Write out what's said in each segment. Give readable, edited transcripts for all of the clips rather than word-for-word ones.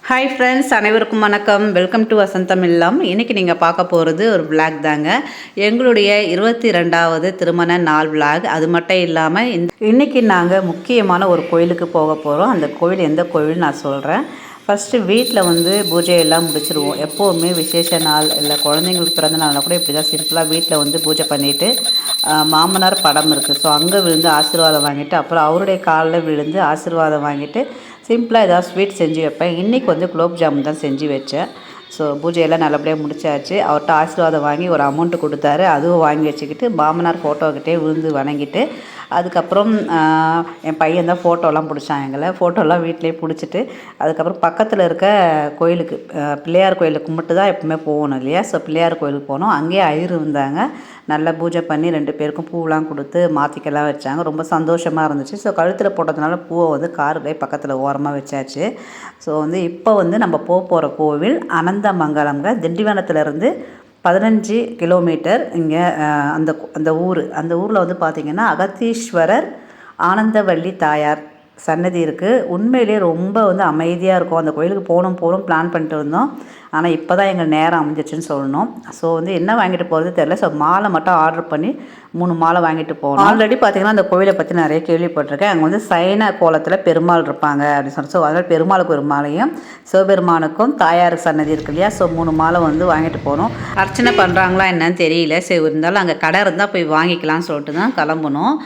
Hi friends, அனைவருக்கும் வணக்கம். Welcome to வசந்தம் இல்லம். இன்றைக்கி நீங்கள் பார்க்க போகிறது ஒரு விளாக் தாங்க. எங்களுடைய 22வது திருமண நாள் விளாக். அது மட்டும் இல்லாமல் இன்றைக்கி நாங்கள் முக்கியமான ஒரு கோயிலுக்கு போக போகிறோம். அந்த கோயில் எந்த கோயில் நான் சொல்கிறேன். ஃபஸ்ட்டு வீட்டில் பூஜையெல்லாம் முடிச்சிருவோம். எப்போவுமே விசேஷ நாள் இல்லை குழந்தைங்களுக்கு பிறந்த நாளில் கூட இப்படி தான் சிம்பிளாக வீட்டில் பூஜை பண்ணிவிட்டு மாமனார் படம் இருக்குது, ஸோ அங்கே விழுந்து ஆசீர்வாதம் வாங்கிட்டு அப்புறம் அவருடைய காலில் விழுந்து ஆசீர்வாதம் வாங்கிட்டு சிம்பிளாக ஏதாவது ஸ்வீட் செஞ்சு வைப்பேன். இன்றைக்கி குலோப் ஜாமுன் தான் செஞ்சு வச்சேன். ஸோ பூஜையெல்லாம் நல்லபடியாக முடிச்சாச்சு. அவர்கிட்ட ஆசீர்வாதம் வாங்கி ஒரு அமௌண்ட்டு கொடுத்தாரு. அதுவும் வாங்கி வச்சுக்கிட்டு மாமனார் ஃபோட்டோக்கிட்டே விழுந்து வணங்கிட்டு அதுக்கப்புறம் என் பையன் தான் ஃபோட்டோலாம் பிடிச்சான். ஃபோட்டோலாம் வீட்டிலே பிடிச்சிட்டு அதுக்கப்புறம் பக்கத்தில் இருக்க கோயிலுக்கு பிள்ளையார் கோயிலுக்கு மட்டும் தான் எப்பவுமே போகணும் இல்லையா. ஸோ பிள்ளையார் கோயிலுக்கு போனோம். அங்கேயே ஐயர் இருந்தாங்க. நல்லா பூஜை பண்ணி 2 பேருக்கும் பூவெலாம் கொடுத்து மாற்றிக்கெல்லாம் வச்சாங்க. ரொம்ப சந்தோஷமாக இருந்துச்சு. ஸோ கழுத்தில் போட்டதுனால பூவை காருடைய பக்கத்தில் ஓரமாக வச்சாச்சு. ஸோ இப்போ நம்ம போகிற கோவில் அனந்தமங்கலம்ங்க. திண்டிவனத்துலேருந்து 15 கிலோமீட்டர் இங்கே அந்த ஊரில் பார்த்திங்கன்னா அகத்தீஸ்வரர் ஆனந்தவள்ளி தாயார் சன்னதி இருக்குது. உண்மையிலே ரொம்ப அமைதியாக இருக்கும். அந்த கோயிலுக்கு போகணும் பிளான் பண்ணிட்டு இருந்தோம். ஆனால் இப்போ தான் எங்கள் நேரம் அமைஞ்சிச்சுன்னு சொல்லணும். ஸோ என்ன வாங்கிட்டு போகிறது தெரியல. ஸோ மாலை மட்டும் ஆர்டர் பண்ணி 3 மாலை வாங்கிட்டு போகணும். ஆல்ரெடி பார்த்திங்கன்னா அந்த கோயிலை பற்றி நிறைய கேள்விப்பட்டிருக்கேன். அங்கே சைன கோலத்தில் பெருமாள் இருப்பாங்க அப்படின்னு சொல்லி. ஸோ அதனால் பெருமாளுக்கு ஒரு மாலையும் சிவபெருமானுக்கும் தாயார் சன்னதி இருக்கு இல்லையா. ஸோ 3 மாலை வாங்கிட்டு போகணும். அர்ச்சனை பண்ணுறாங்களா என்னன்னு தெரியல. சரி, இருந்தாலும் அங்கே கடை இருந்தால் போய் வாங்கிக்கலாம்னு சொல்லிட்டு தான் கிளம்பணும்.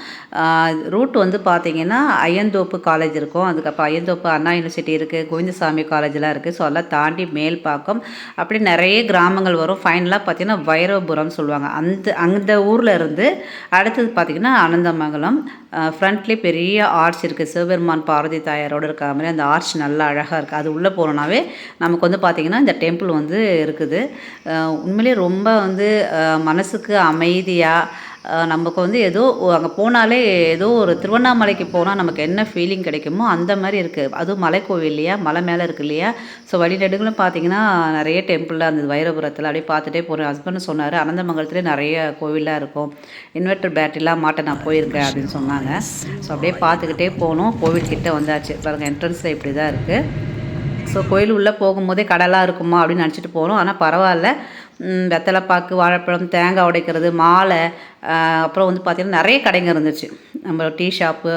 ரூட் பார்த்திங்கன்னா ஐயந்தோப்பு காலேஜ் இருக்கும். அதுக்கப்புறம் ஐயந்தோப்பு அண்ணா யூனிவர்சிட்டி இருக்குது, கோவிந்தசாமி காலேஜெலாம் இருக்குது. ஸோ அதெல்லாம் தாண்டி மேல்பாக்கம் அப்படி நிறைய கிராமங்கள் வரும். ஃபைனலாக பார்த்திங்கன்னா வைரவபுரம் சொல்லுவாங்க. அந்த ஊரில் இருந்து அடுத்தது பார்த்திங்கன்னா அனந்தமங்கலம். ஃப்ரண்ட்லேயே பெரிய ஆர்ச் இருக்குது. சிவபெருமான் பார்வதி தாயாரோடு இருக்கிற மாதிரி அந்த ஆர்ச் நல்லா அழகாக இருக்குது. அது உள்ளே போனோன்னாவே நமக்கு பார்த்திங்கன்னா இந்த டெம்பிள் இருக்குது. உண்மையிலே ரொம்ப மனசுக்கு அமைதியாக நமக்கு ஏதோ அங்கே போனாலே ஏதோ ஒரு திருவண்ணாமலைக்கு போனால் நமக்கு என்ன ஃபீலிங் கிடைக்குமோ அந்த மாதிரி இருக்குது. அதுவும் மலைக்கோவில் இல்லையா, மலை மேலே இருக்குது இல்லையா. ஸோ வழிநெடுங்களும் பார்த்திங்கன்னா நிறைய டெம்பிளாக இருந்தது வைரபுரத்தில். அப்படியே பார்த்துட்டே போகிறேன். ஹஸ்பண்ட் சொன்னார் அனந்தமங்கலத்துலேயே நிறைய கோவிலாக இருக்கும், இன்வெர்டர் பேட்டரிலாம் மாட்ட நான் போயிருக்கேன் அப்படின்னு சொன்னாங்க. ஸோ அப்படியே பார்த்துக்கிட்டே போனோம். கோவில்கிட்ட வந்தாச்சு. பாருங்கள், என்ட்ரன்ஸில் இப்படி தான் இருக்குது. ஸோ கோயில் உள்ளே போகும்போதே கடலாக இருக்குமா அப்படின்னு நினச்சிட்டு போனோம். ஆனால் பரவாயில்ல. வெத்தலைப்பாக்கு, வாழைப்பழம், தேங்காய் உடைக்கிறது, மாலை, அப்புறம் பார்த்திங்கன்னா நிறைய கடைங்க இருந்துச்சு. நம்ம டீ ஷாப்பு,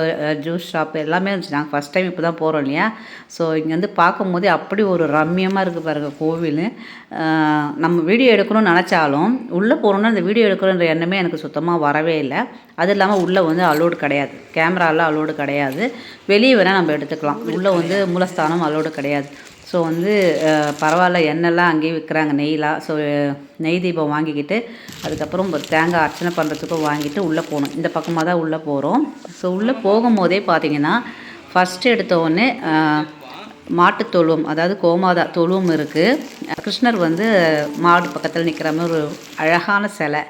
ஜூஸ் ஷாப்பு எல்லாமே இருந்துச்சு. நாங்கள் ஃபஸ்ட் டைம் இப்போ தான் போகிறோம் இல்லையா. ஸோ இங்கே பார்க்கும்போதே அப்படி ஒரு ரம்மியமாக இருக்குது பாருங்கள் கோவில். நம்ம வீடியோ எடுக்கணும்னு நினச்சாலும் உள்ளே போகணுன்னா அந்த வீடியோ எடுக்கணுன்ற எண்ணமே எனக்கு சுத்தமாக வரவே இல்லை. அது இல்லாமல் உள்ளே அலோடு கிடையாது, கேமராலாம் அலோடு கிடையாது. வெளியே வேணால் நம்ம எடுத்துக்கலாம். உள்ளே மூலஸ்தானம் அலோடு கிடையாது. ஸோ பரவாயில்ல, எண்ணெய்லாம் அங்கேயே விற்கிறாங்க, நெய்லாம். ஸோ நெய் தீபம் வாங்கிக்கிட்டு அதுக்கப்புறம் ஒரு தேங்காய் அர்ச்சனை பண்ணுறதுக்கும் வாங்கிட்டு உள்ளே போகணும். இந்த பக்கமாக தான் உள்ளே போகிறோம். ஸோ உள்ளே போகும்போதே பார்த்திங்கன்னா ஃபஸ்ட்டு எடுத்தோடனே மாட்டு தொழுவம், அதாவது கோமாதா தொழுவம் இருக்குது. கிருஷ்ணர் மாடு பக்கத்தில் நிற்கிற மாதிரி ஒரு அழகான சிலை,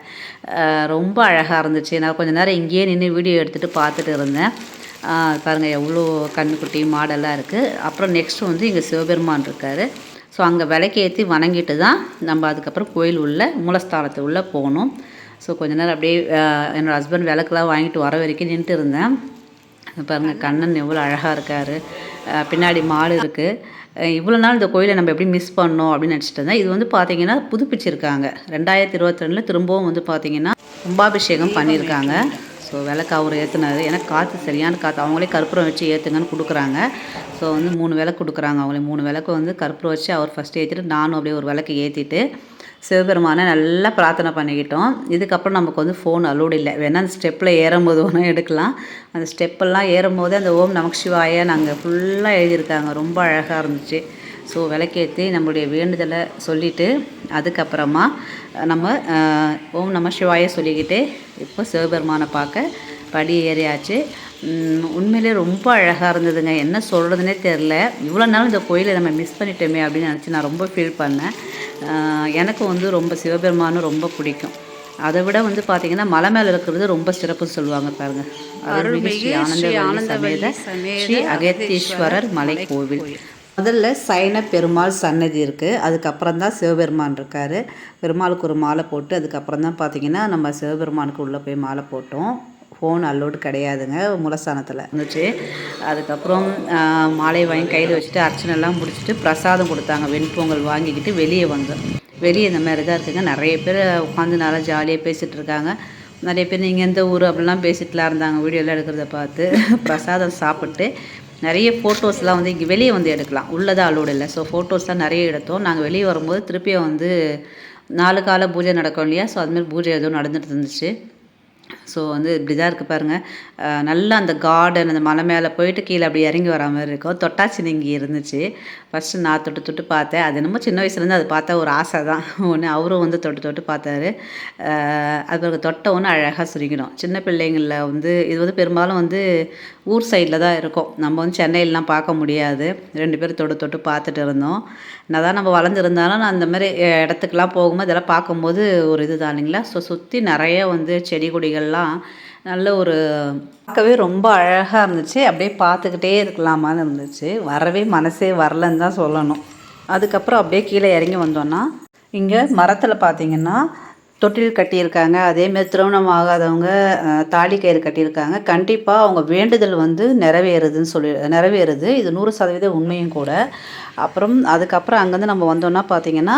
ரொம்ப அழகாக இருந்துச்சு. நான் கொஞ்சம் நேரம் இங்கேயே நின்று வீடியோ எடுத்துகிட்டு பார்த்துட்டு இருந்தேன். பாருங்கள் எவ்வளோ கண்ணுக்குட்டி மாடெல்லாம் இருக்குது. அப்புறம் நெக்ஸ்ட்டு இங்கே சிவபெருமான் இருக்கார். ஸோ அங்கே விளக்கேற்றி வணங்கிட்டு தான் நம்ம அதுக்கப்புறம் கோயில் உள்ள மூலஸ்தானத்து உள்ளே போகணும். ஸோ கொஞ்ச நேரம் அப்படியே என்னோடய ஹஸ்பண்ட் விளக்கெலாம் வாங்கிட்டு வர வரைக்கும் நின்றுட்டு இருந்தேன். பாருங்கள் கண்ணன் எவ்வளோ அழகாக இருக்கார். பின்னாடி மாடு இருக்குது. இவ்வளோ நாள் இந்த கோயிலை நம்ம எப்படி மிஸ் பண்ணோம் அப்படின்னு நினச்சிட்டு இருந்தேன். இது பார்த்திங்கன்னா புதுப்பிச்சிருக்காங்க. 2022 திரும்பவும் பார்த்திங்கன்னா கும்பாபிஷேகம் பண்ணியிருக்காங்க. ஸோ விளக்கு அவர் ஏற்றுனார். ஏன்னா காற்று சரியான காற்று. அவங்களே கற்பூரம் வச்சு ஏற்றுங்கன்னு கொடுக்குறாங்க. ஸோ 3 விளக்கு கொடுக்குறாங்க. அவங்களே 3 விளக்கு கற்பூரம் வச்சு அவர் ஃபஸ்ட்டு ஏற்றிட்டு நானும் அப்படியே ஒரு விளக்கு ஏற்றிட்டு சிவபெருமானை நல்லா பிரார்த்தனை பண்ணிக்கிட்டோம். இதுக்கப்புறம் நமக்கு ஃபோன் அலோடு இல்லை. வேணால் அந்த ஸ்டெப்பில் ஏறும்போது ஒன்றும் எடுக்கலாம். அந்த ஸ்டெப்பெல்லாம் ஏறும்போது அந்த ஓம் நமக் சிவாய நாங்கள் ஃபுல்லாக எழுதியிருக்காங்க. ரொம்ப அழகாக இருந்துச்சு. ஸோ விளக்கேற்றி நம்மளுடைய வேண்டுதலை சொல்லிவிட்டு அதுக்கப்புறமா நம்ம ஓம் நம சிவாய சொல்லிக்கிட்டு இப்போ சிவபெருமானை பார்க்க படி ஏறியாச்சு. உண்மையிலே ரொம்ப அழகாக இருந்ததுங்க. என்ன சொல்கிறதுனே தெரில. இவ்வளோ நாள் இந்த கோயிலை நம்ம மிஸ் பண்ணிட்டோமே அப்படின்னு நினச்சி நான் ரொம்ப ஃபீல் பண்ணேன். எனக்கு ரொம்ப சிவபெருமானும் ரொம்ப பிடிக்கும். அதை விட பார்த்திங்கன்னா மலை மேலே இருக்கிறது ரொம்ப சிறப்புன்னு சொல்லுவாங்க பாருங்கள். அருள்மிகு ஸ்ரீ ஆனந்தவள்ளி சமேத ஸ்ரீ அகத்தீஸ்வரர் மலை கோவில். முதல்ல சைன பெருமாள் சன்னதி இருக்குது. அதுக்கப்புறம் தான் சிவபெருமான் இருக்கார். பெருமாளுக்கு ஒரு மாலை போட்டு அதுக்கப்புறம் தான் பார்த்திங்கன்னா நம்ம சிவபெருமானுக்கு உள்ளே போய் மாலை போட்டோம். ஃபோன் அலோடு கிடையாதுங்க மூலஸ்தானத்தில் இருந்துச்சு. அதுக்கப்புறம் மாலை வாங்கி கையில் வச்சுட்டு அர்ச்சனைலாம் முடிச்சுட்டு பிரசாதம் கொடுத்தாங்க. வெண்பொங்கல் வாங்கிக்கிட்டு வெளியே வந்தோம். வெளியே இந்த மாதிரி தான் இருக்குங்க. நிறைய பேர் உட்காந்து நல்லா ஜாலியாக பேசிகிட்டு இருக்காங்க. நிறைய பேர் நீங்கள் எந்த ஊர் அப்படிலாம் பேசிட்டுலாம் இருந்தாங்க வீடியோலாம் எடுக்கிறத பார்த்து. பிரசாதம் சாப்பிட்டு நிறைய ஃபோட்டோஸ்லாம் வந்து இங்கே வெளியே வந்து எடுக்கலாம், உள்ளதான் அலோடு இல்லை. ஸோ ஃபோட்டோஸ்லாம் நிறைய எடுத்தோம். நாங்கள் வெளியே வரும்போது திருப்பியும் வந்து 4 கால பூஜை நடக்கும் இல்லையா, ஸோ அதுமாதிரி பூஜை எதுவும் நடந்துட்டு இருந்துச்சு. ஸோ வந்து இப்படி தான் இருக்குது பாருங்கள். நல்லா அந்த கார்டன் அந்த மலை மேலே போயிட்டு கீழே அப்படி இறங்கி வர மாதிரி இருக்கும். தொட்டாச்சினிங்கி இருந்துச்சு. ஃபஸ்ட்டு நான் தொட்டு தொட்டு பார்த்தேன். அது என்னமோ சின்ன வயசுலேருந்து அது பார்த்தா ஒரு ஆசை தான் ஒன்று. அவரும் வந்து தொட்டு தொட்டு பார்த்தாரு. அது பிறகு தொட்ட ஒன்று அழகாக சுருங்கிடும். சின்ன பிள்ளைங்களில் வந்து இது வந்து பெரும்பாலும் வந்து ஊர் சைடில் தான் இருக்கும். நம்ம வந்து சென்னையிலலாம் பார்க்க முடியாது. 2 பேரும் தொட்டு தொட்டு பார்த்துட்டு இருந்தோம். என்னதான் நம்ம வளர்ந்துருந்தாலும் நான் அந்த மாதிரி இடத்துக்குலாம் போகும்போது இதெல்லாம் பார்க்கும்போது ஒரு இது தான் இல்லைங்களா. ஸோ சுற்றி நிறைய வந்து செடி கொடிகள்லாம் நல்ல ஒரு பார்க்கவே ரொம்ப அழகாக இருந்துச்சு. அப்படியே பார்த்துக்கிட்டே இருக்கலாமான்னு இருந்துச்சு. வரவே மனசே வரலன்னு தான் சொல்லணும். அதுக்கப்புறம் அப்படியே கீழே இறங்கி வந்தோன்னா இங்கே மரத்தில் பார்த்திங்கன்னா தொட்டில் கட்டியிருக்காங்க. அதேமாரி திருமணம் ஆகாதவங்க தாலி கயிறு கட்டியிருக்காங்க. கண்டிப்பாக அவங்க வேண்டுதல் வந்து நிறைவேறுது. இது 100% உண்மையும் கூட. அப்புறம் அதுக்கப்புறம் அங்கேருந்து நம்ம வந்தோன்னா பார்த்திங்கன்னா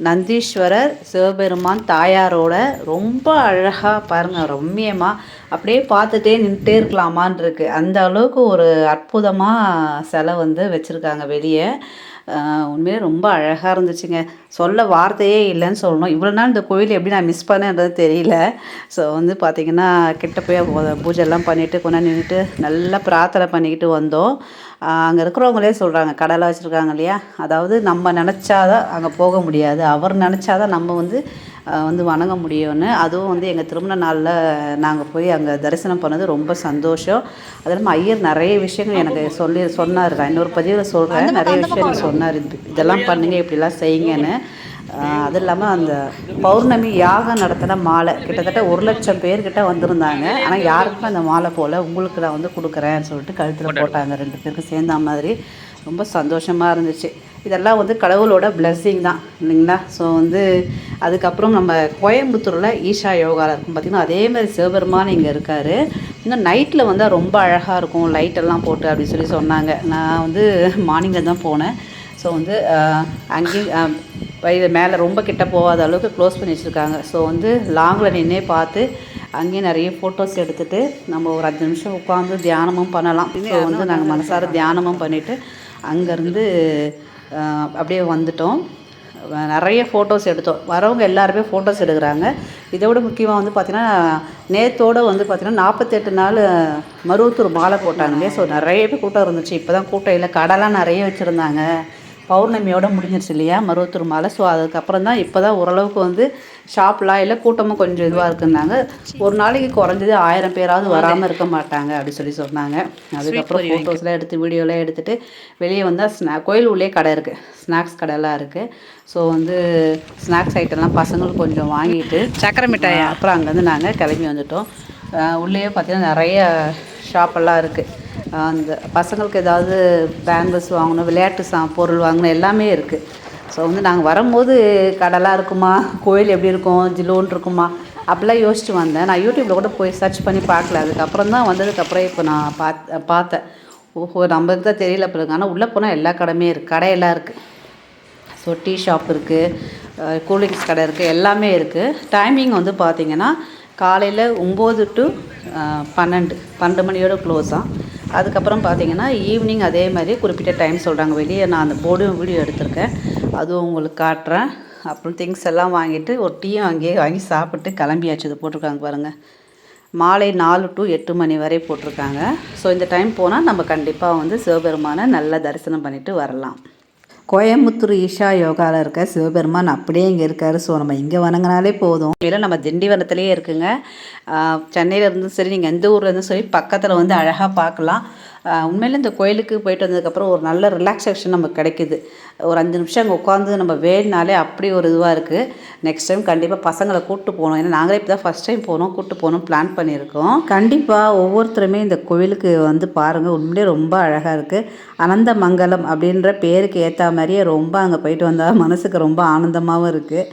நந்தீஸ்வரர் சிவபெருமான் தாயாரோட ரொம்ப அழகாக பாருங்கள், ரம்மியமாக அப்படியே பார்த்துட்டே நின்றுட்டே இருக்கலாமான் இருக்குது. அந்த அளவுக்கு ஒரு அற்புதமாக சிலை வந்து வச்சுருக்காங்க வெளியே. உண்மையிலே ரொம்ப அழகாக இருந்துச்சுங்க. சொல்ல வார்த்தையே இல்லைன்னு சொல்லணும். இவ்வளோ நாள் இந்த கோயில் எப்படி நான் மிஸ் பண்ணேன்றது தெரியல. ஸோ வந்து பார்த்திங்கன்னா கிட்ட போய் பூஜைலாம் பண்ணிவிட்டு கொண்டாந்து நின்றுட்டு நல்லா பிரார்த்தனை பண்ணிக்கிட்டு வந்தோம். அங்கே இருக்கிறவங்களே சொல்கிறாங்க, கடைலாம் வச்சுருக்காங்க இல்லையா, அதாவது நம்ம நினச்சாதான் அங்கே போக முடியாது, அவர் நினச்சாதான் நம்ம வந்து வணங்க முடியும்னு. அதுவும் வந்து எங்கள் திருமண நாளில் நாங்கள் போய் அங்கே தரிசனம் பண்ணது ரொம்ப சந்தோஷம். அது இல்லாமல் ஐயர் நிறைய விஷயங்கள் எனக்கு சொன்னார். நான் இன்னொரு பதிவில் சொல்கிறேன். நிறைய விஷயம் சொன்னார், இதெல்லாம் பண்ணுங்க, இப்படிலாம் செய்யுங்கன்னு. அது இல்லாமல் அந்த பௌர்ணமி யாகம் நடத்தின மாலை கிட்டத்தட்ட 1,00,000 பேர்கிட்ட வந்திருந்தாங்க. ஆனால் யாருக்கும் அந்த மாலை போல் உங்களுக்கு நான் வந்து கொடுக்குறேன்னு சொல்லிட்டு கழுத்தில் போட்டாங்க. 2 பேருக்கு சேர்ந்த மாதிரி ரொம்ப சந்தோஷமாக இருந்துச்சு. இதெல்லாம் வந்து கடவுளோட பிளெஸ்ஸிங் தான் இல்லைங்களா. ஸோ வந்து அதுக்கப்புறம் நம்ம கோயம்புத்தூரில் ஈஷா யோகாவில் இருக்கும் பார்த்திங்கன்னா, அதேமாதிரி சிவபெருமான் இங்கே இருக்கார். இன்னும் நைட்டில் வந்தால் ரொம்ப அழகாக இருக்கும், லைட்டெல்லாம் போட்டு அப்படின்னு சொல்லி சொன்னாங்க. நான் வந்து மார்னிங்கில் தான் போனேன். ஸோ வந்து அங்கேயும் வயது மேலே ரொம்ப கிட்ட போகாத அளவுக்கு க்ளோஸ் பண்ணி வச்சுருக்காங்க. ஸோ வந்து லாங்கில் நின்னே பார்த்து அங்கேயும் நிறைய ஃபோட்டோஸ் எடுத்துகிட்டு நம்ம ஒரு 5 நிமிஷம் உட்காந்து தியானமும் பண்ணலாம். ஸோ வந்து நாங்கள் மனசார தியானமும் பண்ணிவிட்டு அங்கேருந்து அப்படியே வந்துட்டோம். நிறைய ஃபோட்டோஸ் எடுத்தோம். வரவங்க எல்லாருமே ஃபோட்டோஸ் எடுக்கிறாங்க. இதை விட முக்கியமாக வந்து பார்த்திங்கன்னா நேற்றோடு வந்து பார்த்திங்கன்னா 48 நாள் மருவத்தூர் மாலை போட்டாங்க இல்லையா. ஸோ நிறைய பேர் கூட்டம் இருந்துச்சு. இப்போ தான் கூட்டம் இல்லை, கடைலாம் நிறைய வச்சுருந்தாங்க. பௌர்ணமியோடு முடிஞ்சிருச்சு இல்லையா மருவத்தூர் மாலை. ஸோ அதுக்கப்புறம் தான் இப்போ தான் ஓரளவுக்கு வந்து ஷாப்லாம் இல்லை, கூட்டமும் கொஞ்சம் இதுவாக இருக்குன்னாங்க. ஒரு நாளைக்கு குறைஞ்சது 1000 பேராவது வராமல் இருக்க மாட்டாங்க அப்படி சொன்னாங்க. அதுக்கப்புறம் ஃபோட்டோஸ்லாம் எடுத்து வீடியோலாம் எடுத்துகிட்டு வெளியே வந்தால் கோயில் உள்ளே கடை இருக்குது, ஸ்நாக்ஸ் கடையெல்லாம் இருக்குது. ஸோ வந்து ஸ்நாக்ஸ் ஐட்டம்லாம் பசங்களுக்கு கொஞ்சம் வாங்கிட்டு சக்கரை மிட்டாய் அப்புறம் அங்கேருந்து நாங்கள் கிளம்பி வந்துட்டோம். உள்ளே பார்த்திங்கன்னா நிறைய ஷாப்பெல்லாம் இருக்குது. அந்த பசங்களுக்கு ஏதாவது பேங்கிள்ஸ் வாங்கணும், விளையாட்டு பொருள் வாங்கணும், எல்லாமே இருக்குது. ஸோ வந்து நாங்கள் வரும்போது கடைலாம் இருக்குமா, கோயில் எப்படி இருக்கும், ஜிலோன் இருக்குமா அப்படிலாம் யோசிச்சு வந்தேன். நான் யூடியூப்பில் கூட போய் சர்ச் பண்ணி பார்க்கல. அதுக்கப்புறம் தான் வந்ததுக்கப்புறம் இப்போ நான் பார்த்தேன். ஓஹோ, நம்மளுக்கு தான் தெரியல பிறகு. ஆனால் உள்ளே போனால் எல்லா கடையுமே இருக்குது, கடையெல்லாம் இருக்குது. ஸோ டீ ஷாப் இருக்குது, கூல்ட்ரிங்க்ஸ் கடை இருக்குது, எல்லாமே இருக்குது. டைமிங் வந்து பார்த்திங்கன்னா காலையில் 9 to 12 மணியோட க்ளோஸாக. அதுக்கப்புறம் பார்த்திங்கன்னா ஈவினிங் அதே மாதிரி குறிப்பிட்ட டைம் சொல்கிறாங்க. வெளியே நான் அந்த போர்டும் வீடியோ எடுத்திருக்கேன், அதுவும் உங்களுக்கு காட்டுறேன். அப்புறம் திங்ஸ் எல்லாம் வாங்கிட்டு ஒரு டீயும் அங்கேயே வாங்கி சாப்பிட்டு கிளம்பியாச்சு. இது போட்டிருக்காங்க பாருங்கள், மாலை 4 to 8 மணி வரை போட்டிருக்காங்க. ஸோ இந்த டைம் போனால் நம்ம கண்டிப்பாக வந்து சிவபெருமானை நல்லா தரிசனம் பண்ணிவிட்டு வரலாம். கோயம்புத்தூர் ஈஷா யோகாவில் இருக்க சிவபெருமான் அப்படியே இங்கே இருக்கார். ஸோ நம்ம இங்கே வணங்கினாலே போதும். இல்லை நம்ம திண்டிவனத்துலேயே இருக்குங்க. சென்னையில் இருந்தும் சரி, நீங்கள் எந்த ஊரில் இருந்தும் சரி, பக்கத்தில் வந்து அழகாக பார்க்கலாம். உண்மையிலே இந்த கோயிலுக்கு போயிட்டு வந்ததுக்கப்புறம் ஒரு நல்ல ரிலாக்ஸேஷன் நமக்கு கிடைக்குது. ஒரு 5 நிமிஷம் அங்கே உட்காந்து நம்ம வேணுனாலே அப்படி ஒரு இதுவாக இருக்குது. நெக்ஸ்ட் டைம் கண்டிப்பாக பசங்களை கூப்பிட்டு போகணும். ஏன்னா நாங்களே இப்போ தான் ஃபஸ்ட் டைம் கூப்பிட்டு போகணும் பிளான் பண்ணியிருக்கோம். கண்டிப்பாக ஒவ்வொருத்தருமே இந்த கோவிலுக்கு வந்து பாருங்கள், உண்மையிலே ரொம்ப அழகாக இருக்குது. அனந்த மங்கலம் அப்படின்ற பேருக்கு ஏற்ற மாதிரியே ரொம்ப அங்கே போயிட்டு வந்தால் மனசுக்கு ரொம்ப ஆனந்தமாகவும் இருக்குது.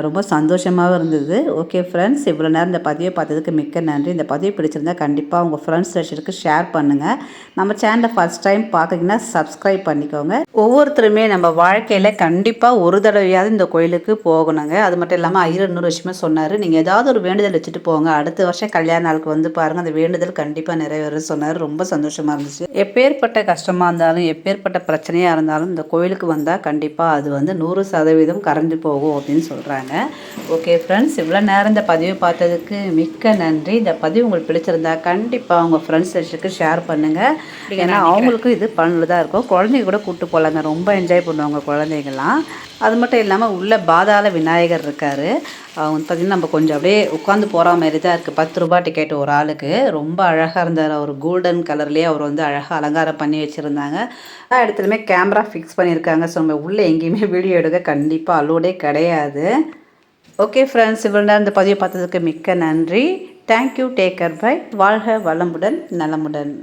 ரொம்ப சந்தோஷமாகவும் இருந்தது. ஓகே ஃப்ரெண்ட்ஸ், இவ்வளோ நேரம் இந்த பதிவை பார்த்ததுக்கு மிக்க நன்றி. இந்த பதிவு பிடிச்சிருந்தா கண்டிப்பாக உங்கள் ஃப்ரெண்ட்ஸ் சர்க்கிளுக்கு ஷேர் பண்ணுங்கள். நம்ம சேனலை ஃபஸ்ட் டைம் பார்க்குறீங்கன்னா சப்ஸ்கிரைப் பண்ணிக்கோங்க. ஒவ்வொருத்தருமே நம்ம வாழ்க்கையில் கண்டிப்பாக ஒரு தடவையாவது இந்த கோயிலுக்கு போகணுங்க. அது மட்டும் இல்லாமல் ஐயர் இன்னொரு விஷயமா சொன்னார், நீங்கள் ஏதாவது ஒரு வேண்டுதல் வச்சுட்டு போங்க, அடுத்த வருஷம் கல்யாண நாளுக்கு வந்து பாருங்கள், அந்த வேண்டுதல் கண்டிப்பாக நிறைவேறும் சொன்னார். ரொம்ப சந்தோஷமாக இருந்துச்சு. எப்பேற்பட்ட கஷ்டமாக இருந்தாலும் எப்பேற்பட்ட பிரச்சனையாக இருந்தாலும் இந்த கோயிலுக்கு வந்தால் கண்டிப்பாக அது வந்து 100% கரைஞ்சு போகும் அப்படின்னு சொல்கிறாங்க. ஓகே ஃப்ரெண்ட்ஸ், இவ்வளோ நேரம் இந்த பதிவு பார்த்ததுக்கு மிக்க நன்றி. இந்த பதிவு உங்களுக்கு பிடிச்சிருந்தா கண்டிப்பாக உங்கள் ஃப்ரெண்ட்ஸ் சர்க்கிளுக்கு ஷேர் பண்ணுங்கள். ஏன்னா அவங்களுக்கும் இது பண்ணுறதா இருக்கும். குழந்தைங்க கூட கூப்பிட்டு போகலாங்க, ரொம்ப என்ஜாய் பண்ணுவாங்க குழந்தைங்கள்லாம். அது மட்டும் இல்லாமல் உள்ள பாதாள விநாயகர் இருக்கார். அவங்க வந்து பார்த்திங்கன்னா நம்ம கொஞ்சம் அப்படியே உட்காந்து போகிற மாதிரி தான் இருக்குது. 10 ரூபா டிக்கெட் ஒரு ஆளுக்கு. ரொம்ப அழகாக இருந்தார். அவர் கோல்டன் கலர்லேயே அவர் வந்து அழகாக அலங்காரம் பண்ணி வச்சுருந்தாங்க. எல்லா இடத்துலையுமே கேமரா ஃபிக்ஸ் பண்ணியிருக்காங்க. ஸோ நம்ம உள்ளே எங்கேயுமே வீடியோ எடுக்க கண்டிப்பாக அலோடே கிடையாது. ஓகே ஃப்ரெண்ட்ஸ், இவ்வளோ நேரம் இந்த பதிவை பார்த்ததுக்கு மிக்க நன்றி. தேங்க்யூ. Take care. பை. வாழ்க வளமுடன், நலமுடன்.